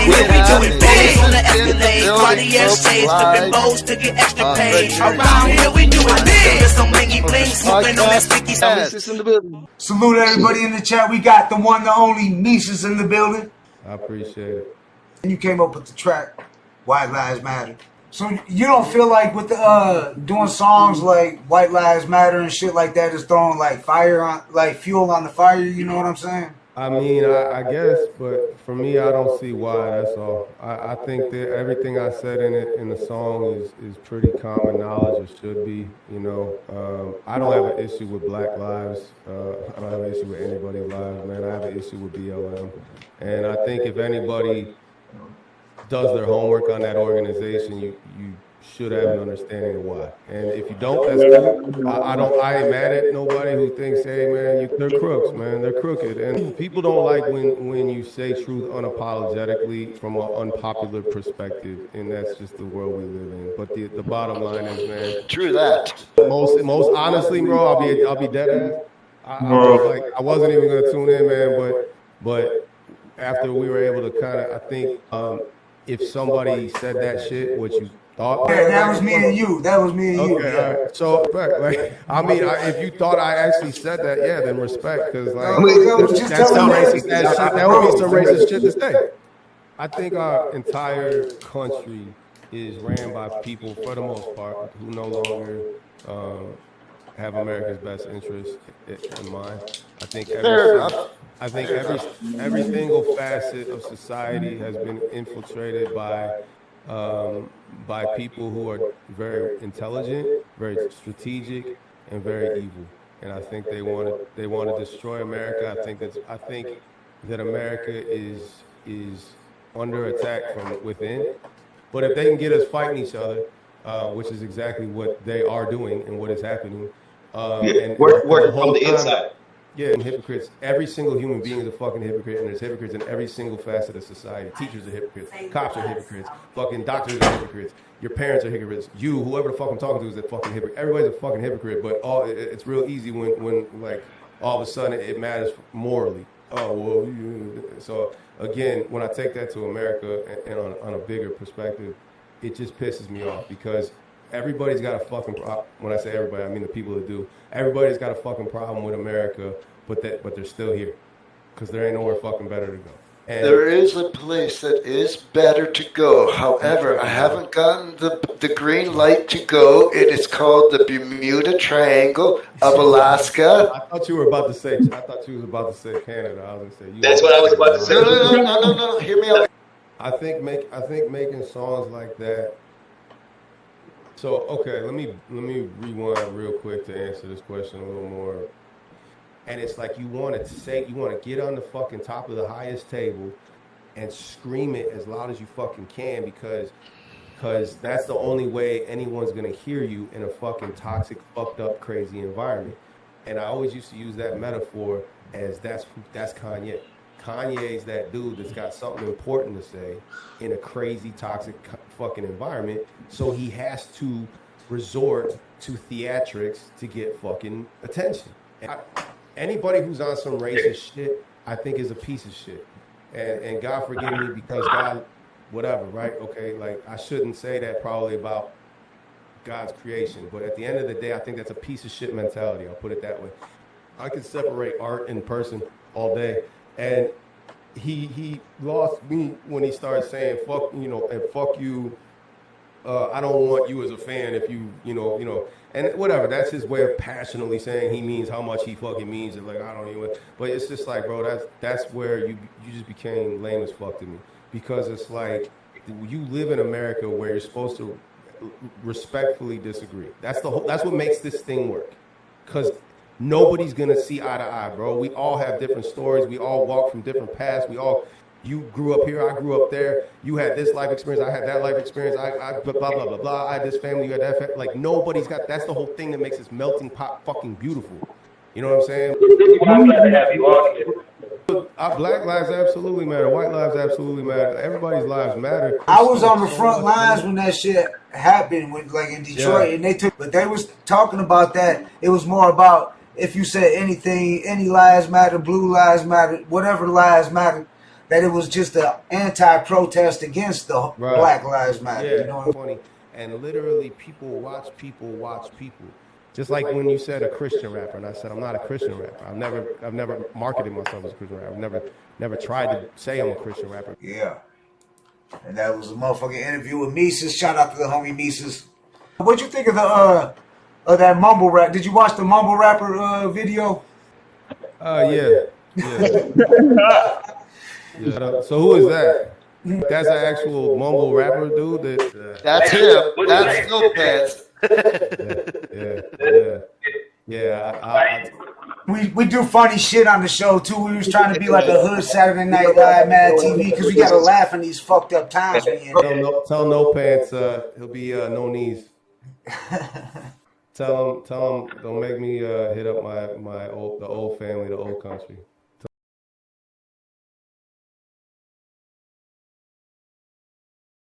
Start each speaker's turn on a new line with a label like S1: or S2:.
S1: here we doing big. On the Escalade, Cartier shades, flipping bows to get extra paid. Around here we doing big. There's some blingy bling, smoking on that sticky stuff.
S2: Salute everybody in the chat. We got the one, the only MESUS in the building.
S3: I appreciate it.
S2: And you came up with the track, White Lives Matter. So you don't feel like with the doing songs like White Lives Matter and shit like that is throwing like fire on, like fuel on the fire, you know what I'm saying?
S3: I mean, I guess, but for me, I don't see why, that's all. I think that everything I said in the song is pretty common knowledge, or should be, you know. I don't have an issue with Black Lives. I don't have an issue with anybody's lives, man. I have an issue with BLM. And I think if anybody does their homework on that organization, you should have an understanding of why. And if you don't, that's cool. I ain't mad at nobody who thinks, hey man, they're crooks, man. They're crooked. And people don't like when you say truth unapologetically from an unpopular perspective, and that's just the world we live in. But the bottom line is, man,
S4: true that.
S3: Most honestly, bro, I'll be dead ass. I wasn't even gonna tune in, man, but after we were able to kind of, I think if somebody said that shit, what you thought.
S2: Yeah, that was me and you. That was me and you.
S3: Okay, all right. So, like, I mean, if you thought I actually said that, yeah, then respect, because like that's some racist ass shit. That would be some racist shit to say. I think our entire country is ran by people, for the most part, who no longer have America's best interest in mind. I think every single facet of society has been infiltrated by people who are very intelligent, very strategic, and very evil. And I think they want to destroy America. I think that America is under attack from within. But if they can get us fighting each other, which is exactly what they are doing and what is happening, and
S4: work from the inside.
S3: Yeah, and hypocrites. Every single human being is a fucking hypocrite, and there's hypocrites in every single facet of society. Teachers are hypocrites. Cops are hypocrites. Fucking doctors are hypocrites. Your parents are hypocrites. You, whoever the fuck I'm talking to, is a fucking hypocrite. Everybody's a fucking hypocrite, but it's real easy when like all of a sudden it matters morally. Oh well, so again, when I take that to America and on a bigger perspective, it just pisses me off because everybody's got a fucking problem. When I say everybody, I mean the people that do. Everybody's got a fucking problem with America, but they're still here because there ain't nowhere fucking better to go. And
S4: there is a place that is better to go. However, I haven't gotten the green light to go. It is called the Bermuda Triangle of Alaska.
S3: I thought you were about to say. I thought you was about to say Canada. I was gonna say.
S1: That's what I was about to say.
S4: No. Hear me out.
S3: I think making songs like that. So okay, let me rewind real quick to answer this question a little more. And it's like you want to get on the fucking top of the highest table and scream it as loud as you fucking can because that's the only way anyone's gonna hear you in a fucking toxic, fucked up, crazy environment. And I always used to use that metaphor as that's Kanye. Kanye's that dude that's got something important to say in a crazy, toxic fucking environment. So he has to resort to theatrics to get fucking attention. And anybody who's on some racist shit, I think is a piece of shit. And God forgive me because God, whatever, right? Okay, like I shouldn't say that probably about God's creation. But at the end of the day, I think that's a piece of shit mentality. I'll put it that way. I can separate art and person all day. And he lost me when he started saying fuck, and fuck you. I don't want you as a fan if you know, and whatever. That's his way of passionately saying he means how much he fucking means it. Like I don't even. But it's just like, bro, that's where you just became lame as fuck to me because it's like you live in America where you're supposed to respectfully disagree. That's what makes this thing work, because nobody's gonna see eye to eye, bro. We all have different stories. We all walk from different paths. You grew up here, I grew up there. You had this life experience, I had that life experience. I blah blah blah blah. I had this family, you had that family. Like nobody's got. That's the whole thing that makes this melting pot fucking beautiful. You know what I'm saying?
S1: I'm glad to have you on here.
S3: Black lives absolutely matter. White lives absolutely matter. Everybody's lives matter.
S2: I was on the front lines when that shit happened, like in Detroit, and but they was talking about that. It was more about if you said anything, any lives matter, blue lives matter, whatever lives matter. that it was just an anti-protest against the Black Lives Matter.
S3: Yeah,
S2: you know what I'm
S3: funny. And literally, people watch people. Just like when you said a Christian rapper, and I said I'm not a Christian rapper. I've never marketed myself as a Christian rapper. I've never tried to say I'm a Christian rapper.
S2: Yeah. And that was a motherfucking interview with MESUS. Shout out to the homie MESUS. What'd you think of that mumble rap? Did you watch the mumble rapper video?
S3: Yeah. So who is that? That's an actual mumble rapper dude.
S4: That's him. That's no pants.
S3: Yeah.
S2: We do funny shit on the show too. We was trying to be like a hood Saturday Night Live Mad TV because we gotta laugh in these fucked up times we in.
S3: Tell no pants. He'll be no knees. Tell him don't make me hit up the old family, the old country.